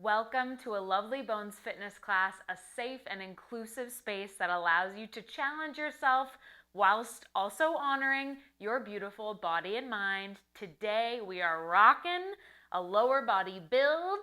Welcome to a Lovely Bones fitness class, a safe and inclusive space that allows you to challenge yourself whilst also honoring your beautiful body and mind. Today we are rocking a lower body build,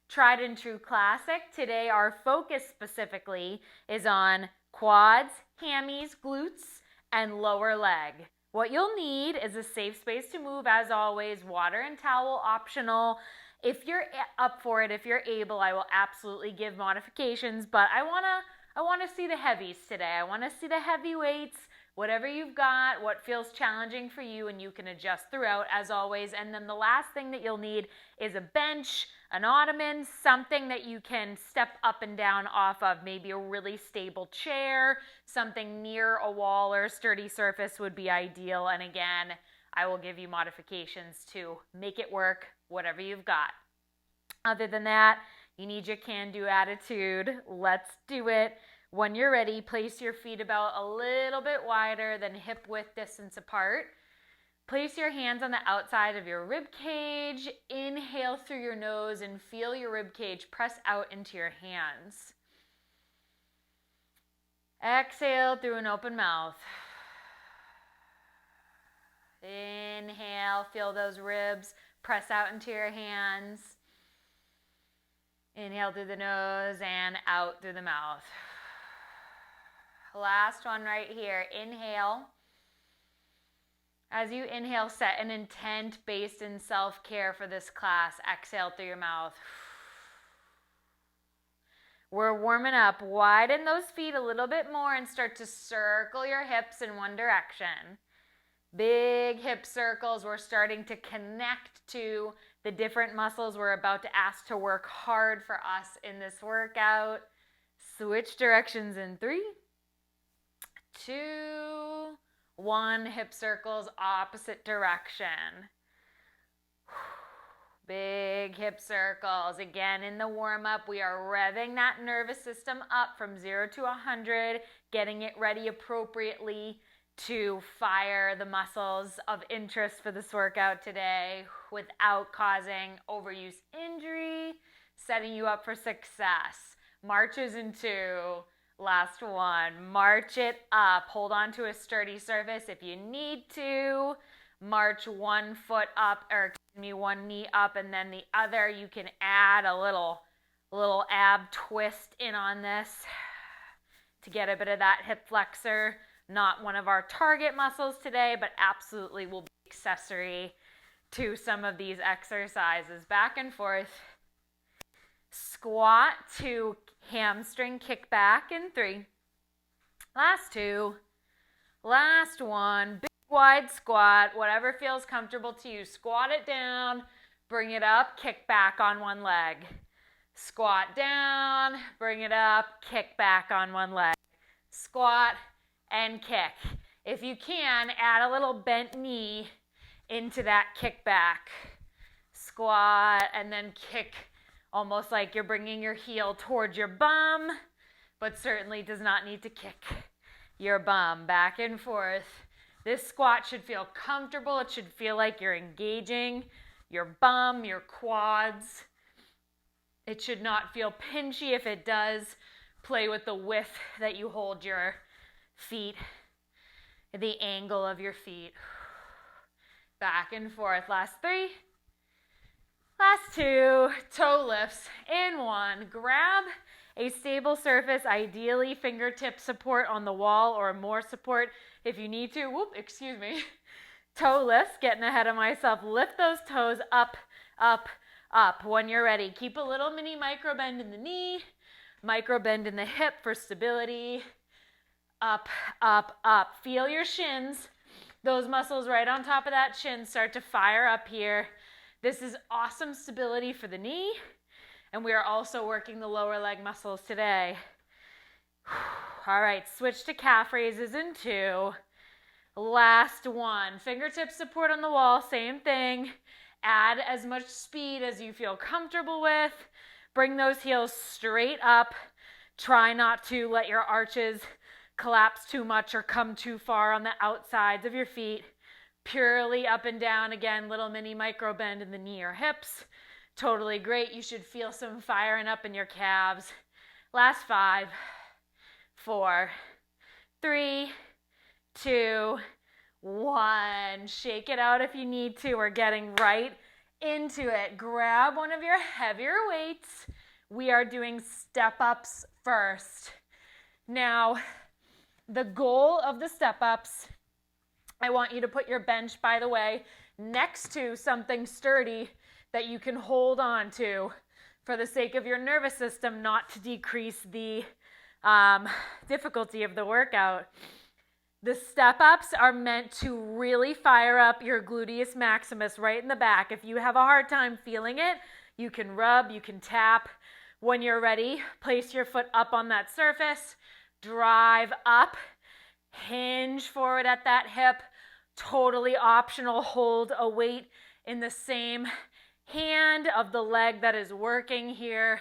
tried and true classic. Today our focus specifically is on quads, hammies, glutes, and lower leg. What you'll need is a safe space to move, as always, water and towel optional. If you're up for it, if you're able, I will absolutely give modifications, but I want to see the heavies today. I want to see the heavy weights, whatever you've got, what feels challenging for you, and you can adjust throughout, as always. And then the last thing that you'll need is a bench, an ottoman, something that you can step up and down off of, maybe a really stable chair, something near a wall or a sturdy surface would be ideal. And again, I will give you modifications to make it work, whatever you've got. Other than that, you need your can-do attitude. Let's do it. When you're ready, place your feet about a little bit wider than hip width distance apart. Place your hands on the outside of your rib cage. Inhale through your nose and feel your rib cage press out into your hands. Exhale through an open mouth. Inhale, feel those ribs press out into your hands. Inhale through the nose and out through the mouth. Last one right here. Inhale. As you inhale, set an intent based in self-care for this class. Exhale through your mouth. We're warming up. Widen those feet a little bit more and start to circle your hips in one direction. Big hip circles. We're starting to connect to the different muscles we're about to ask to work hard for us in this workout. Switch directions in 3, 2, 1. Hip circles, opposite direction. Big hip circles. Again, in the warm-up, we are revving that nervous system up from 0 to 100, getting it ready appropriately to fire the muscles of interest for this workout today without causing overuse injury, setting you up for success. Marches in 2. Last one. March it up. Hold on to a sturdy surface if you need to. March one foot up, or one knee up, and then the other. You can add a little ab twist in on this to get a bit of that hip flexor. Not one of our target muscles today, but absolutely will be accessory to some of these exercises. Back and forth. Squat to hamstring kick back in 3. Last 2. Last 1. Big wide squat. Whatever feels comfortable to you. Squat it down. Bring it up. Kick back on one leg. Squat down. Bring it up. Kick back on one leg. Squat and kick. If you can, add a little bent knee into that kick back. Squat and then kick, almost like you're bringing your heel towards your bum, but certainly does not need to kick your bum. Back and forth. This squat should feel comfortable. It should feel like you're engaging your bum, your quads. It should not feel pinchy. If it does, play with the width that you hold your feet, the angle of your feet. Back and forth. Last 3. Last 2. Toe lifts in 1. Grab a stable surface, ideally fingertip support on the wall or more support if you need to. Toe lifts, getting ahead of myself. Lift those toes up, up, up when you're ready. Keep a little mini micro bend in the knee, micro bend in the hip for stability. Up, up, up. Feel your shins. Those muscles right on top of that shin start to fire up here. This is awesome stability for the knee. And we are also working the lower leg muscles today. All right, switch to calf raises in 2. Last 1. Fingertip support on the wall, same thing. Add as much speed as you feel comfortable with. Bring those heels straight up. Try not to let your arches collapse too much or come too far on the outsides of your feet. Purely up and down. Again, little mini micro bend in the knee or hips. Totally great. You should feel some firing up in your calves. Last 5, 4, 3, 2, 1. Shake it out if you need to. We're getting right into it. Grab one of your heavier weights. We are doing step-ups first. Now, the goal of the step-ups, I want you to put your bench, by the way, next to something sturdy that you can hold on to for the sake of your nervous system, not to decrease the difficulty of the workout. The step-ups are meant to really fire up your gluteus maximus right in the back. If you have a hard time feeling it, you can rub, you can tap. When you're ready, place your foot up on that surface, drive up, hinge forward at that hip. Totally optional. Hold a weight in the same hand of the leg that is working here.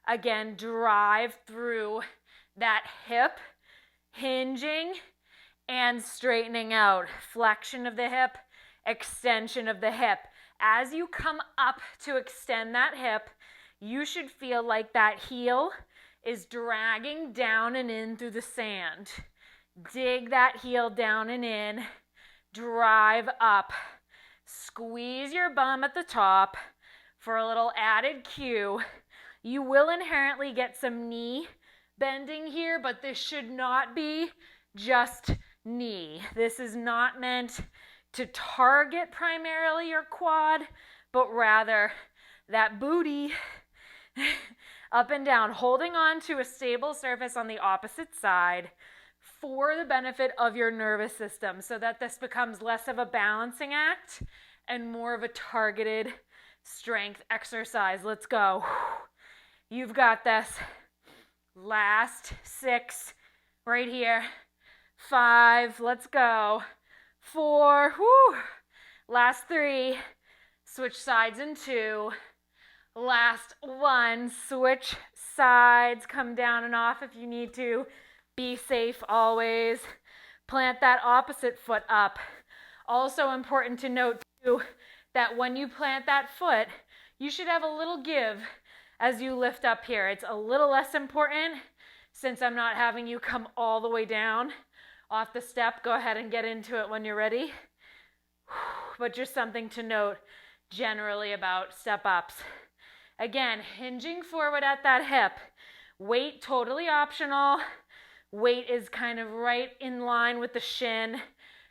Again, drive through that hip, hinging and straightening out. Flexion of the hip, extension of the hip. As you come up to extend that hip, you should feel like that heel is dragging down and in through the sand. Dig that heel down and in. Drive up. Squeeze your bum at the top for a little added cue. You will inherently get some knee bending here, but this should not be just knee. This is not meant to target primarily your quad, but rather that booty up and down, holding on to a stable surface on the opposite side for the benefit of your nervous system, so that this becomes less of a balancing act and more of a targeted strength exercise. Let's go. You've got this. Last 6 right here. 5, let's go. 4, whoo. Last 3, switch sides in 2. Last 1, switch sides, come down and off if you need to. Be safe always. Plant that opposite foot up. Also important to note too, that when you plant that foot, you should have a little give as you lift up here. It's a little less important since I'm not having you come all the way down off the step. Go ahead and get into it when you're ready. But just something to note generally about step-ups. Again, hinging forward at that hip. Weight totally optional. Weight is kind of right in line with the shin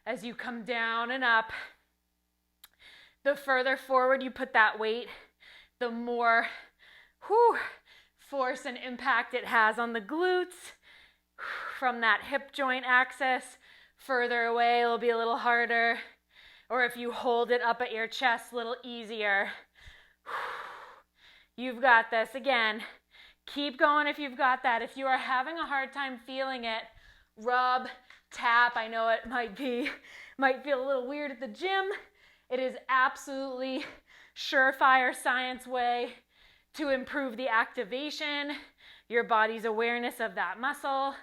as you come down and up. The further forward you put that weight, the more force and impact it has on the glutes from that hip joint axis. Further away, it'll be a little harder. Or if you hold it up at your chest, a little easier. You've got this. Again, keep going if you've got that. If you are having a hard time feeling it, rub, tap. I know it might feel a little weird at the gym. It is absolutely surefire science way to improve the activation, your body's awareness of that muscle.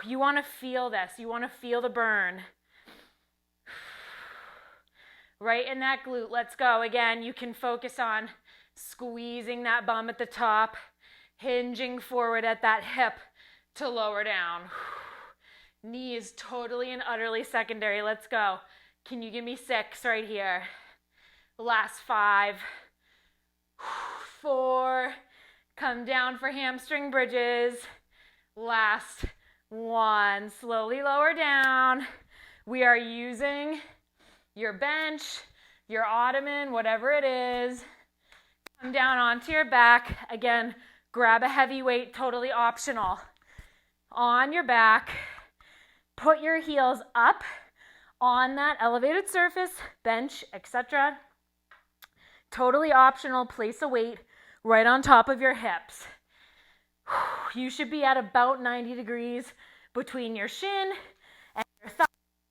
You want to feel this. You want to feel the burn. Right in that glute. Let's go. Again, you can focus on squeezing that bum at the top, hinging forward at that hip to lower down. Knee is totally and utterly secondary. Let's go. Can you give me 6 right here? Last 5, 4, come down for hamstring bridges. Last 1, slowly lower down. We are using your bench, your ottoman, whatever it is. Come down onto your back. Again, grab a heavy weight, totally optional. On your back, put your heels up on that elevated surface, bench, etc. Totally optional, place a weight right on top of your hips. You should be at about 90 degrees between your shin and your thigh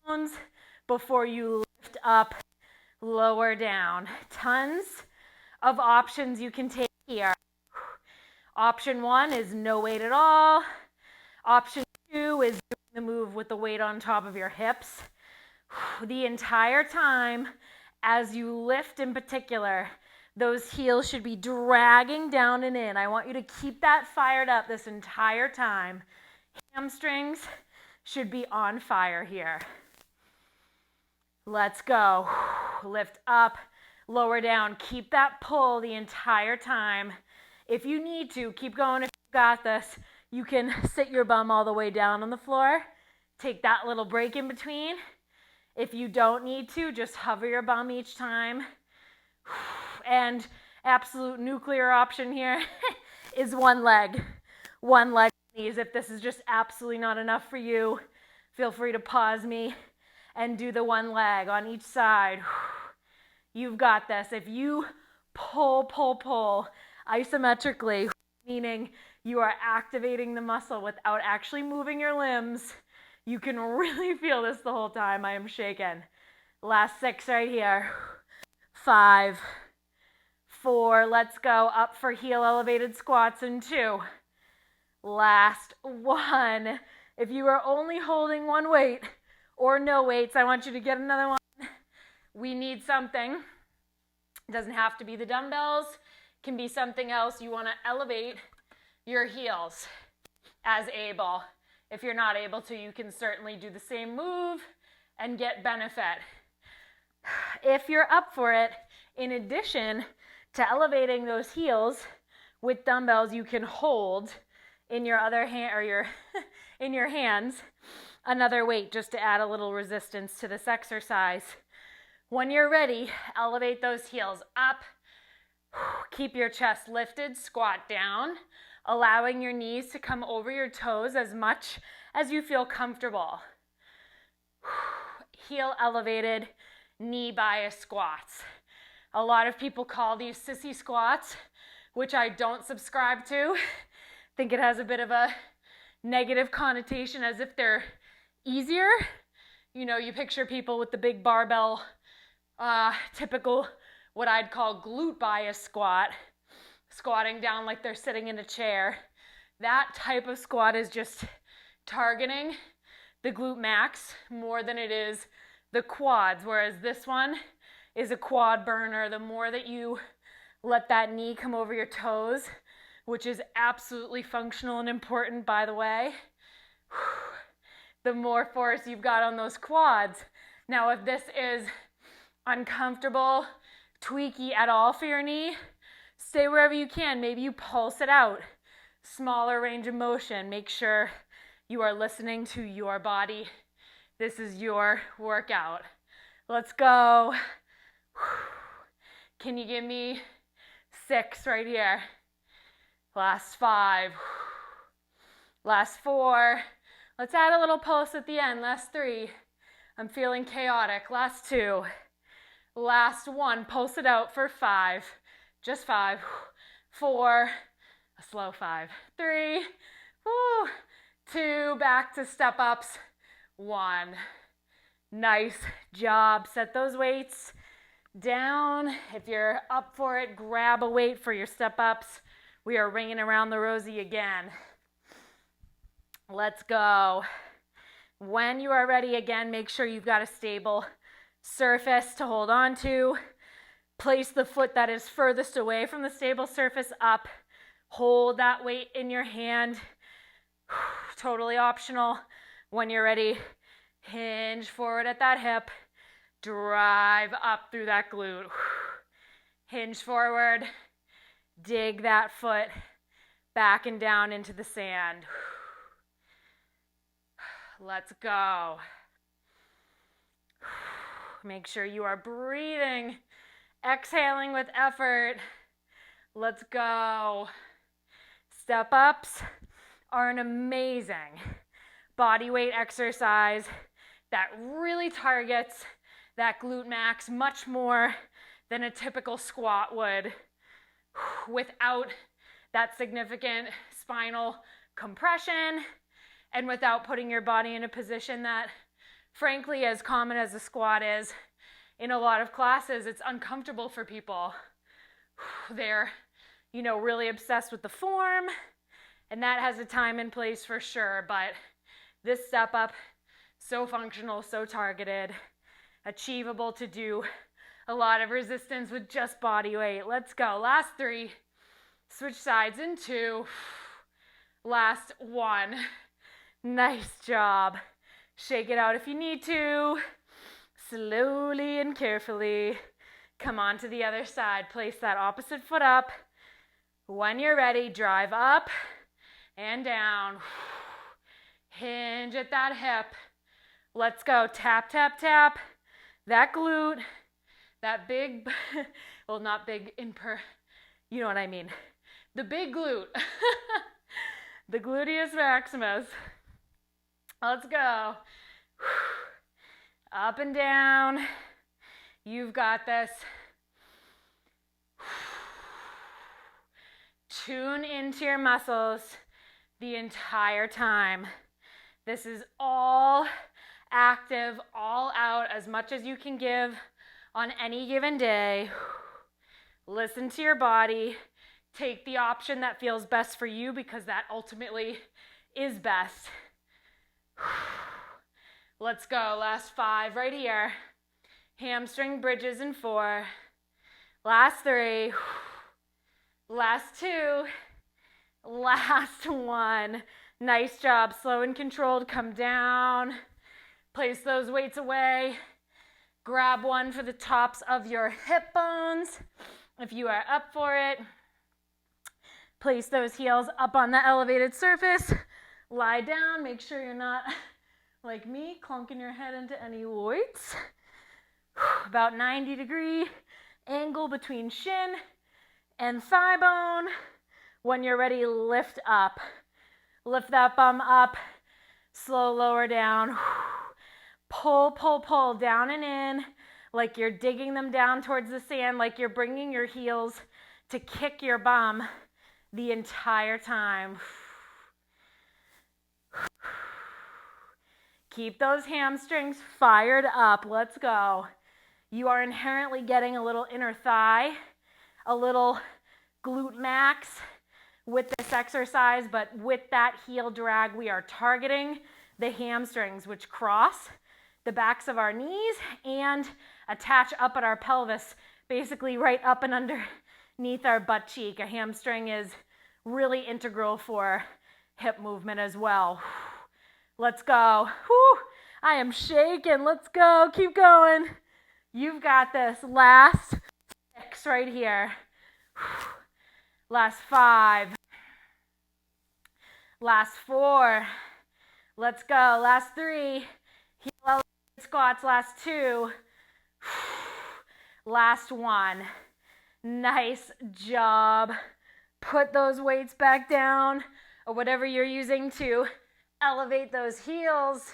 bones before you lift up, lower down. Tons of options you can take here. Option 1 is no weight at all. Option 2 is doing the move with the weight on top of your hips. The entire time, as you lift in particular, Those heels should be dragging down and in. I want you to keep that fired up this entire time. Hamstrings should be on fire here. Let's go. Lift up, lower down. Keep that pull the entire time. If you need to, keep going. If you got this, you can sit your bum all the way down on the floor. Take that little break in between. If you don't need to, just hover your bum each time. And absolute nuclear option here is one leg. One leg knees. If this is just absolutely not enough for you, feel free to pause me and do the one leg on each side. You've got this. If you pull isometrically, meaning you are activating the muscle without actually moving your limbs, you can really feel this the whole time. I am shaking. Last 6 right here. 5, 4, let's go. Up for heel elevated squats in 2. Last 1. If you are only holding one weight or no weights, I want you to get another one. We need something. It doesn't have to be the dumbbells. It can be something else. You want to elevate your heels as able. If you're not able to, you can certainly do the same move and get benefit. If you're up for it, in addition to elevating those heels with dumbbells, you can hold in your other hand or your in your hands another weight just to add a little resistance to this exercise. When you're ready, elevate those heels up. Keep your chest lifted, squat down, allowing your knees to come over your toes as much as you feel comfortable. Heel elevated, knee bias squats. A lot of people call these sissy squats, which I don't subscribe to. I think it has a bit of a negative connotation as if they're easier. You know, you picture people with the big barbell, typical what I'd call glute bias squat, squatting down like they're sitting in a chair. That type of squat is just targeting the glute max more than it is the quads, whereas this one is a quad burner. The more that you let that knee come over your toes, which is absolutely functional and important, by the way, the more force you've got on those quads. Now, if this is uncomfortable, tweaky at all for your knee, stay wherever you can. Maybe you pulse it out. Smaller range of motion. Make sure you are listening to your body. This is your workout. Let's go. Can you give me 6 right here? Last 5. Last 4. Let's add a little pulse at the end. Last 3. I'm feeling chaotic. Last 2. Last 1. Pulse it out for 5. Just 5. 4. A slow 5. 3. 2. Back to step ups. 1. Nice job. Set those weights down. If you're up for it, grab a weight for your step ups. We are ringing around the rosy again. Let's go. When you are ready again, make sure you've got a stable surface to hold on to. Place the foot that is furthest away from the stable surface up. Hold that weight in your hand. Totally optional. When you're ready, hinge forward at that hip. Drive up through that glute. Hinge forward. Dig that foot back and down into the sand. Let's go. Make sure you are breathing, exhaling with effort. Let's go. Step ups are an amazing body weight exercise that really targets that glute max much more than a typical squat would, without that significant spinal compression and without putting your body in a position that, frankly, as common as a squat is, in a lot of classes, it's uncomfortable for people. They're, really obsessed with the form, and that has a time and place for sure, but this step up, so functional, so targeted, achievable to do A lot of resistance with just body weight. Let's go. Last 3. Switch sides in 2. Last 1. Nice job. Shake it out if you need to. Slowly and carefully. Come on to the other side. Place that opposite foot up. When you're ready, drive up and down. Hinge at that hip. Let's go. Tap, tap, tap. That glute. That big, well, not big you know what I mean. The big glute. The gluteus maximus. Let's go. Up and down. You've got this. Tune into your muscles the entire time. This is all active, all out, as much as you can give on any given day. Listen to your body. Take the option that feels best for you, because that ultimately is best. Let's go. Last 5 right here. Hamstring bridges in 4. Last 3. Last 2. Last 1. Nice job. Slow and controlled. Come down. Place those weights away. Grab one for the tops of your hip bones if you are up for it. Place those heels up on the elevated surface. Lie down. Make sure you're not, like me, clunking your head into any weights. About 90-degree angle between shin and thigh bone. When you're ready, lift up. Lift that bum up. Slow lower down. Pull, pull, pull, down and in, like you're digging them down towards the sand, like you're bringing your heels to kick your bum the entire time. Keep those hamstrings fired up. Let's go. You are inherently getting a little inner thigh, a little glute max with this exercise, but with that heel drag, we are targeting the hamstrings, which cross the backs of our knees and attach up at our pelvis, basically right up and underneath our butt cheek. A hamstring is really integral for hip movement as well. Let's go. Whew. I am shaking. Let's go. Keep going. You've got this. Last 6 right here. Last 5. Last 4. Let's go. Last 3. Heel elevated squats. Last 2. Last 1. Nice job. Put those weights back down, or whatever you're using to elevate those heels.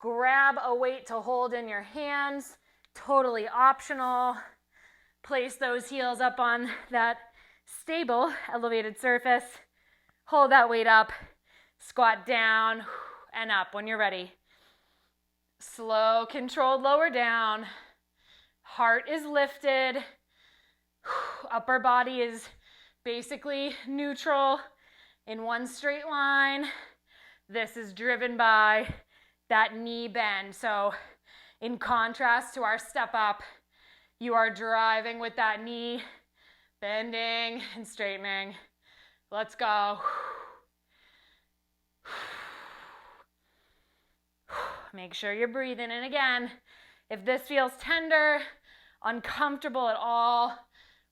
Grab a weight to hold in your hands. Totally optional. Place those heels up on that stable elevated surface. Hold that weight up. Squat down and up when you're ready. Slow, controlled lower down. Heart is lifted. Upper body is basically neutral in one straight line. This is driven by that knee bend. So in contrast to our step up, you are driving with that knee bending and straightening. Let's go. Make sure you're breathing in again. If this feels tender, uncomfortable at all,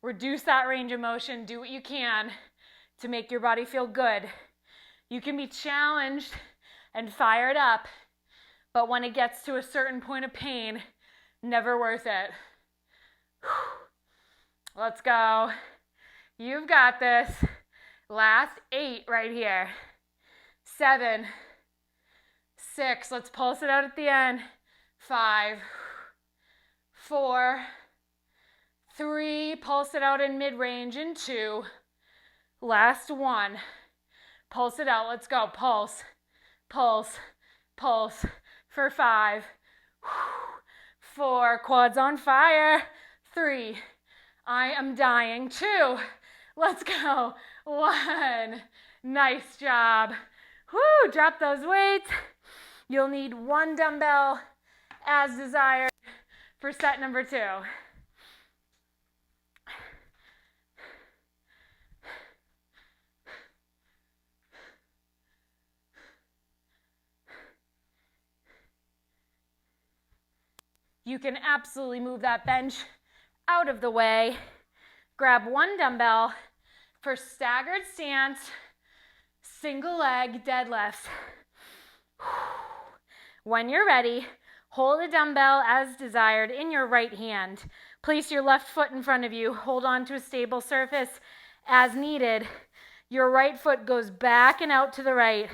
reduce that range of motion. Do what you can to make your body feel good. You can be challenged and fired up, but when it gets to a certain point of pain, never worth it. Let's go. You've got this. Last 8 right here. 7, 6. Let's pulse it out at the end. 5, 4, 3. Pulse it out in mid-range in 2. Last 1. Pulse it out. Let's go. Pulse, pulse, pulse for 5, 4. Quads on fire. 3. I am dying. 2. Let's go. 1. Nice job. Woo, drop those weights. You'll need 1 dumbbell as desired for set number 2. You can absolutely move that bench out of the way. Grab one dumbbell for staggered stance, single leg deadlifts. When you're ready, hold a dumbbell as desired in your right hand. Place your left foot in front of you. Hold on to a stable surface as needed. Your right foot goes back and out to the right.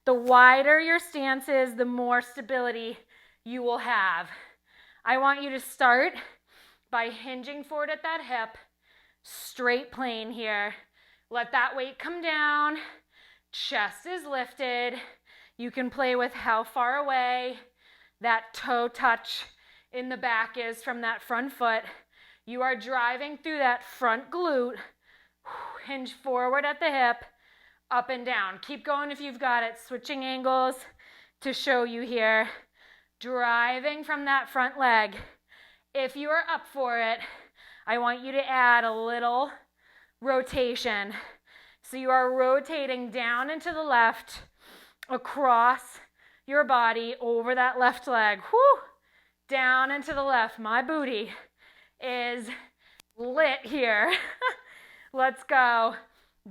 The wider your stance is, the more stability you will have. I want you to start by hinging forward at that hip, straight plane here. Let that weight come down. Chest is lifted. You can play with how far away that toe touch in the back is from that front foot. You are driving through that front glute. Hinge forward at the hip, up and down. Keep going if you've got it. Switching angles to show you here. Driving from that front leg. If you are up for it, I want you to add a little rotation. So you are rotating down and to the left, across your body, over that left leg. Whoo! Down and to the left. My booty is lit here. Let's go.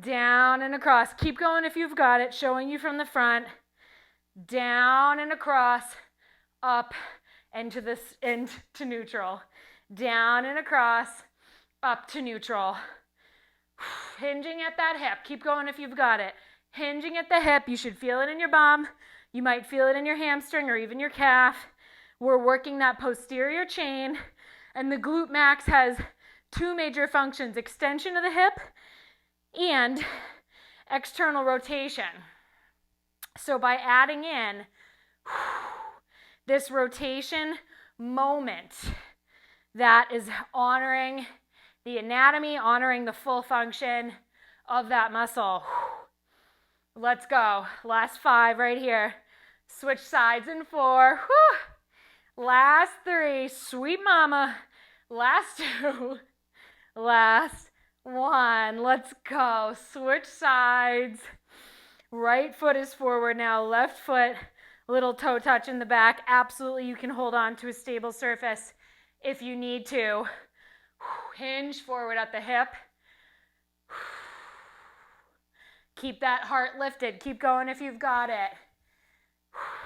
Down and across. Keep going if you've got it. Showing you from the front. Down and across. Up and to neutral. Down and across. Up to neutral. Hinging at that hip. Keep going if you've got it. Hinging at the hip. You should feel it in your bum. You might feel it in your hamstring or even your calf. We're working that posterior chain. And the glute max has two major functions: extension of the hip and external rotation. So by adding in this rotation moment, that is honoring the anatomy, honoring the full function of that muscle. Let's go. Last 5 right here. Switch sides in 4. Last 3. Sweet mama. Last 2. Last 1. Let's go. Switch sides. Right foot is forward now. Left foot, little toe touch in the back. Absolutely, you can hold on to a stable surface if you need to. Hinge forward at the hip. Keep that heart lifted. Keep going if you've got it.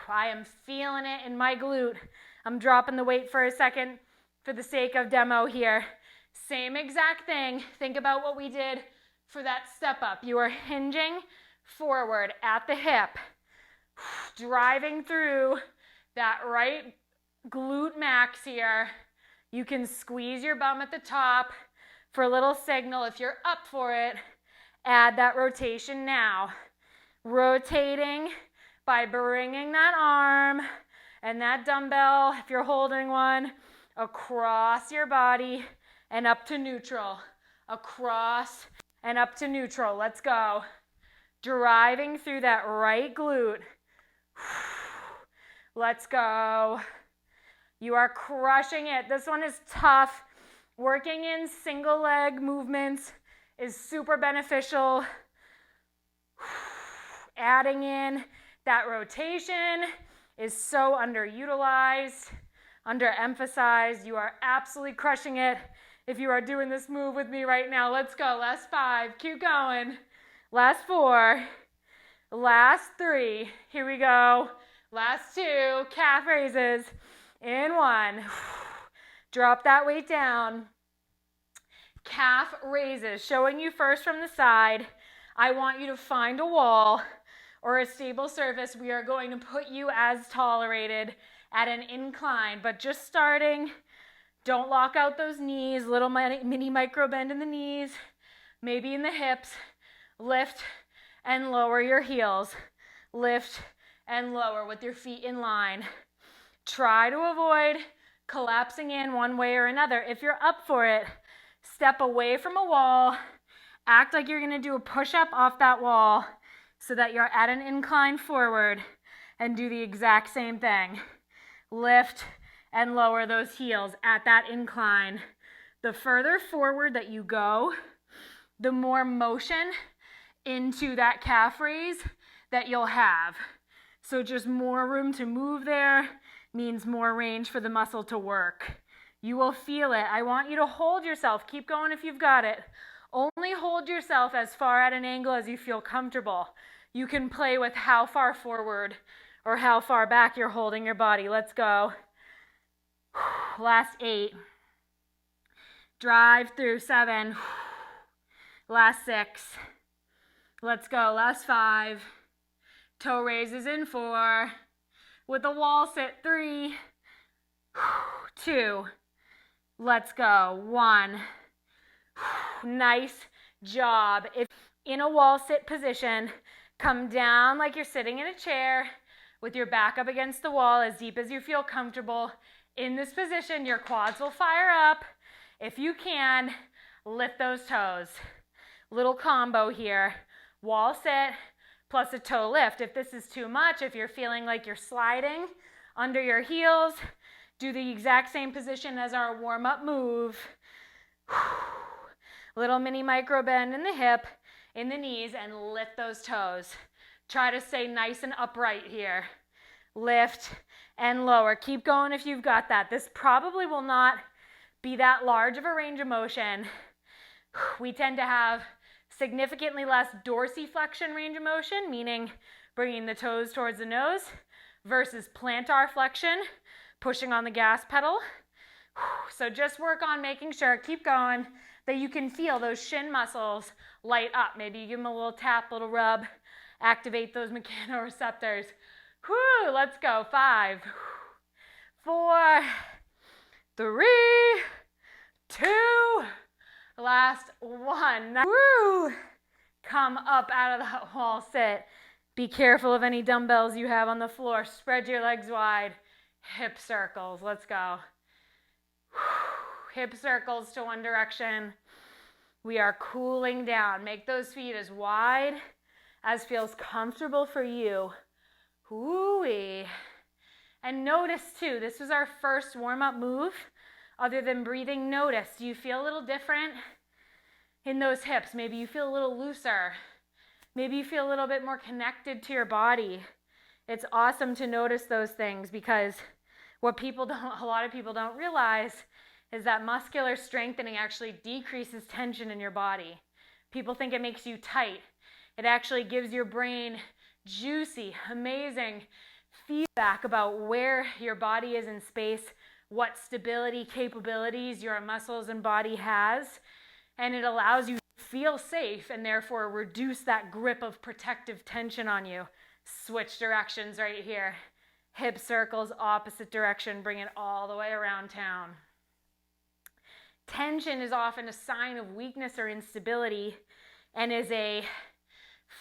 I am feeling it in my glute. I'm dropping the weight for a second for the sake of demo here. Same exact thing. Think about what we did for that step up. You are hinging forward at the hip, driving through that right glute max here. You can squeeze your bum at the top for a little signal. If you're up for it, add that rotation now. Rotating by bringing that arm and that dumbbell, if you're holding one, across your body and up to neutral. Across and up to neutral. Let's go. Driving through that right glute. Let's go. You are crushing it. This one is tough. Working in single leg movements is super beneficial. Adding in that rotation is so underutilized, underemphasized. You are absolutely crushing it if you are doing this move with me right now. Let's go. Last 5. Keep going. Last 4. Last 3. Here we go. Last 2. Calf raises. In 1. Drop that weight down. Calf raises. Showing you first from the side. I want you to find a wall or a stable surface. We are going to put you as tolerated at an incline, but just starting. Don't lock out those knees. Little mini micro bend in the knees, maybe in the hips. Lift and lower your heels. Lift and lower with your feet in line. Try to avoid collapsing in one way or another. If you're up for it, step away from a wall. Act like you're going to do a push-up off that wall so that you're at an incline forward, and do the exact same thing. Lift and lower those heels at that incline. The further forward that you go, the more motion into that calf raise that you'll have. So just more room to move there. means more range for the muscle to work. You will feel it. I want you to hold yourself. Keep going if you've got it. Only hold yourself as far at an angle as you feel comfortable. You can play with how far forward or how far back you're holding your body. Let's go. Last 8. Drive through 7. Last 6. Let's go. Last 5. Toe raises in 4. With a wall sit, 3. 2. Let's go. 1. Nice job. If in a wall sit position, come down like you're sitting in a chair with your back up against the wall as deep as you feel comfortable. In this position, your quads will fire up. If you can, lift those toes. Little combo here. Wall sit plus a toe lift. If this is too much, if you're feeling like you're sliding under your heels, do the exact same position as our warm-up move. Little mini micro bend in the hip, in the knees, and lift those toes. Try to stay nice and upright here. Lift and lower. Keep going if you've got that. This probably will not be that large of a range of motion. We tend to have significantly less dorsiflexion range of motion, meaning bringing the toes towards the nose, versus plantar flexion, pushing on the gas pedal. So just work on making sure, keep going, that you can feel those shin muscles light up. Maybe you give them a little tap, little rub, activate those mechanoreceptors. Whew, let's go. 5, 4, 3, 2, last 1. Woo! Come up out of that wall sit. Be careful of any dumbbells you have on the floor. Spread your legs wide. Hip circles. Let's go. Hip circles to one direction. We are cooling down. Make those feet as wide as feels comfortable for you. Woo-wee. And notice too, this was our first warm-up move. Other than breathing, notice, do you feel a little different in those hips? Maybe you feel a little looser. Maybe you feel a little bit more connected to your body. It's awesome to notice those things, because what a lot of people don't realize is that muscular strengthening actually decreases tension in your body. People think it makes you tight. It actually gives your brain juicy, amazing feedback about where your body is in space, what stability capabilities your muscles and body has, and it allows you to feel safe and therefore reduce that grip of protective tension on you. Switch directions right here. Hip circles, opposite direction, bring it all the way around town. Tension is often a sign of weakness or instability and is a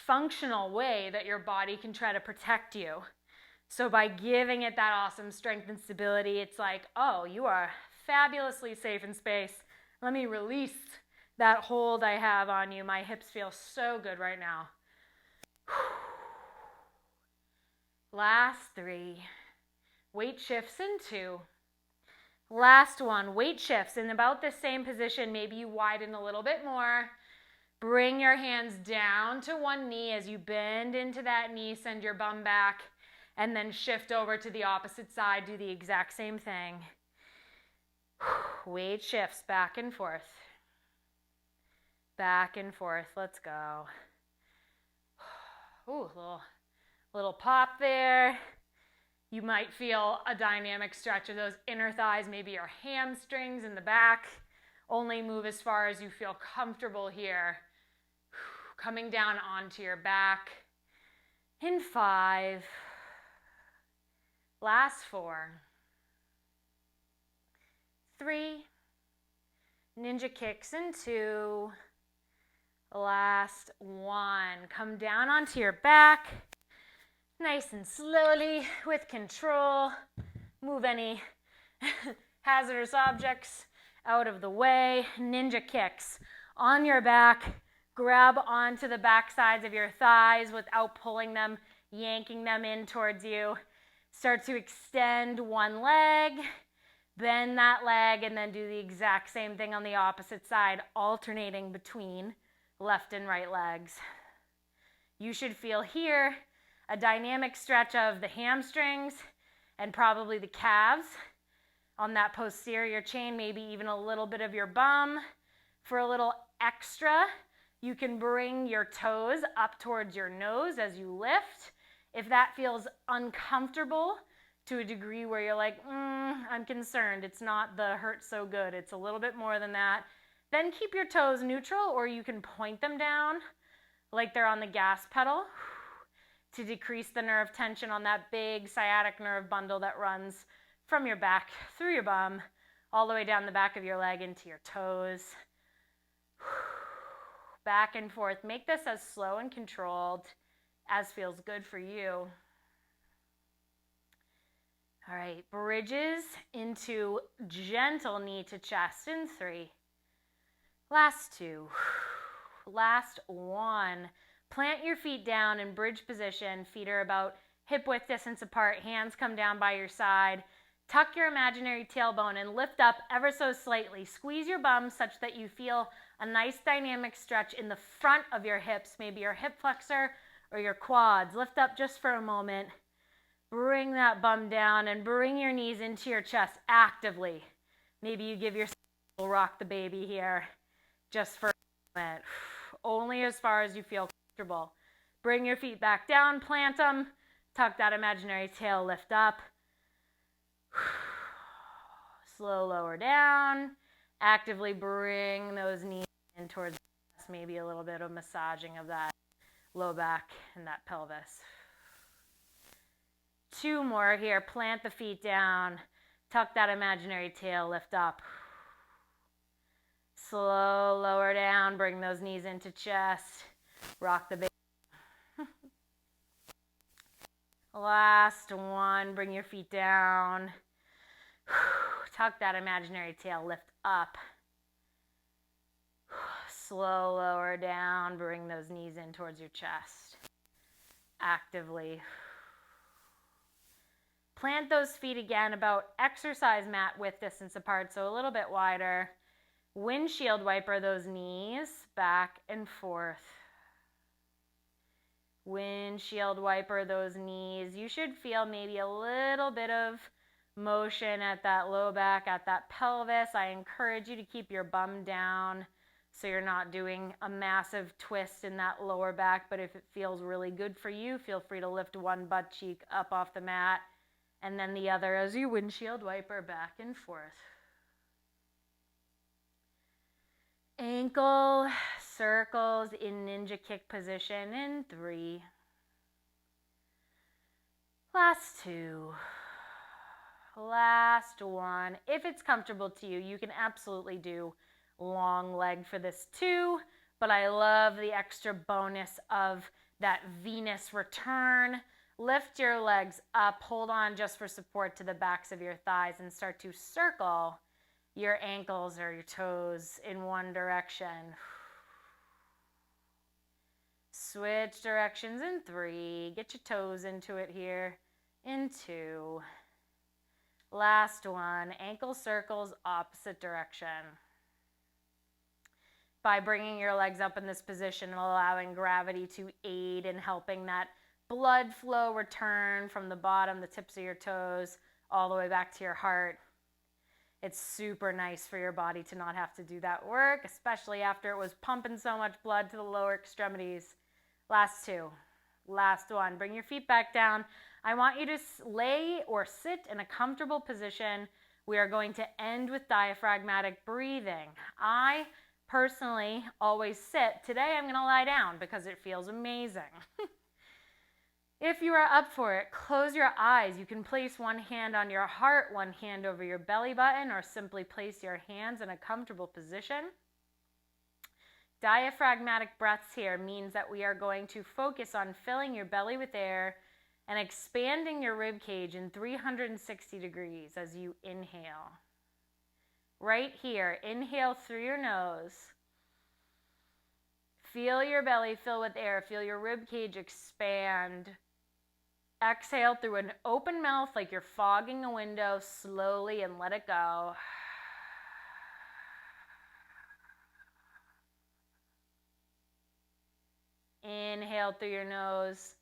functional way that your body can try to protect you. So by giving it that awesome strength and stability, it's like, oh, you are fabulously safe in space. Let me release that hold I have on you. My hips feel so good right now. Last 3. Weight shifts in 2. Last 1. Weight shifts in about the same position. Maybe you widen a little bit more. Bring your hands down to one knee as you bend into that knee. Send your bum back. And then shift over to the opposite side. Do the exact same thing. Weight shifts back and forth. Back and forth. Let's go. Ooh, little pop there. You might feel a dynamic stretch of those inner thighs, maybe your hamstrings in the back. Only move as far as you feel comfortable here. Coming down onto your back. In 5. Last 4. 3. Ninja kicks in 2. Last 1. Come down onto your back. Nice and slowly, with control. Move any hazardous objects out of the way. Ninja kicks on your back. Grab onto the back sides of your thighs without pulling them, yanking them in towards you. Start to extend one leg, bend that leg, and then do the exact same thing on the opposite side, alternating between left and right legs. You should feel here a dynamic stretch of the hamstrings and probably the calves on that posterior chain, maybe even a little bit of your bum. For a little extra, you can bring your toes up towards your nose as you lift. If that feels uncomfortable to a degree where you're like, I'm concerned, it's not the hurt so good, it's a little bit more than that, then keep your toes neutral, or you can point them down like they're on the gas pedal to decrease the nerve tension on that big sciatic nerve bundle that runs from your back through your bum all the way down the back of your leg into your toes. Back and forth. Make this as slow and controlled as feels good for you. All right, bridges into gentle knee to chest in 3. Last 2. Last 1. Plant your feet down in bridge position. Feet are about hip width distance apart. Hands come down by your side. Tuck your imaginary tailbone and lift up ever so slightly. Squeeze your bum such that you feel a nice dynamic stretch in the front of your hips, maybe your hip flexor or your quads. Lift up just for a moment. Bring that bum down and bring your knees into your chest actively. Maybe you give yourself a little rock the baby here just for a moment. Only as far as you feel comfortable. Bring your feet back down, plant them, tuck that imaginary tail, lift up. Slow lower down. Actively bring those knees in towards the chest. Maybe a little bit of massaging of that low back and that pelvis. 2 more here. Plant the feet down. Tuck that imaginary tail, lift up. Slow lower down. Bring those knees into chest. Rock the baby. Last 1. Bring your feet down. Tuck that imaginary tail, lift up. Slow lower down, bring those knees in towards your chest. Actively. Plant those feet again about exercise mat width distance apart, so a little bit wider. Windshield wiper those knees back and forth. Windshield wiper those knees. You should feel maybe a little bit of motion at that low back, at that pelvis. I encourage you to keep your bum down so you're not doing a massive twist in that lower back, but if it feels really good for you, feel free to lift one butt cheek up off the mat and then the other as you windshield wiper back and forth. Ankle circles in ninja kick position in 3. Last 2. Last 1. If it's comfortable to you, you can absolutely do long leg for this too, but I love the extra bonus of that Venus return. Lift your legs up, hold on just for support to the backs of your thighs, and start to circle your ankles or your toes in one direction. Switch directions in 3. Get your toes into it here in 2. Last 1. Ankle circles opposite direction. By bringing your legs up in this position and allowing gravity to aid in helping that blood flow return from the bottom, the tips of your toes, all the way back to your heart. It's super nice for your body to not have to do that work, especially after it was pumping so much blood to the lower extremities. Last 2. Last 1. Bring your feet back down. I want you to lay or sit in a comfortable position. We are going to end with diaphragmatic breathing. I personally always sit. Today I'm going to lie down because it feels amazing. If you are up for it, close your eyes. You can place one hand on your heart, one hand over your belly button, or simply place your hands in a comfortable position. Diaphragmatic breaths here means that we are going to focus on filling your belly with air and expanding your rib cage in 360 degrees as you inhale. Right here, inhale through your nose. Feel your belly fill with air. Feel your rib cage expand. Exhale through an open mouth like you're fogging a window slowly and let it go. Inhale through your nose.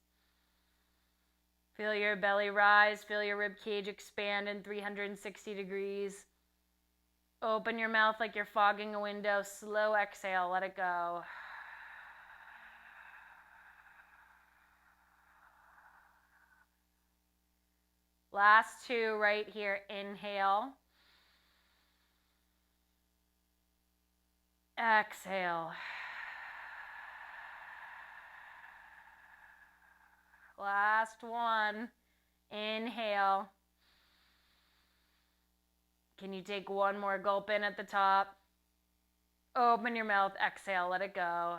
Feel your belly rise. Feel your rib cage expand in 360 degrees. Open your mouth like you're fogging a window. Slow exhale. Let it go. Last two right here. Inhale. Exhale. Last one. Inhale. Can you take one more gulp in at the top? Open your mouth. Exhale. Let it go.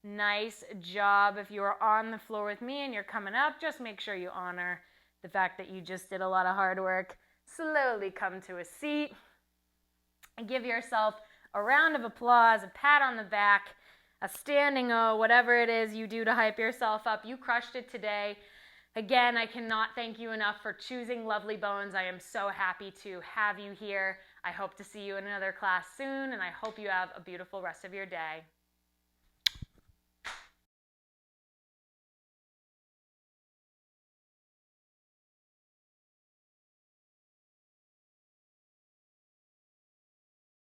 Nice job. If you are on the floor with me and you're coming up, just make sure you honor the fact that you just did a lot of hard work. Slowly come to a seat and give yourself a round of applause, a pat on the back, a standing O, whatever it is you do to hype yourself up. You crushed it today. Again, I cannot thank you enough for choosing Lovely Bones. I am so happy to have you here. I hope to see you in another class soon, and I hope you have a beautiful rest of your day.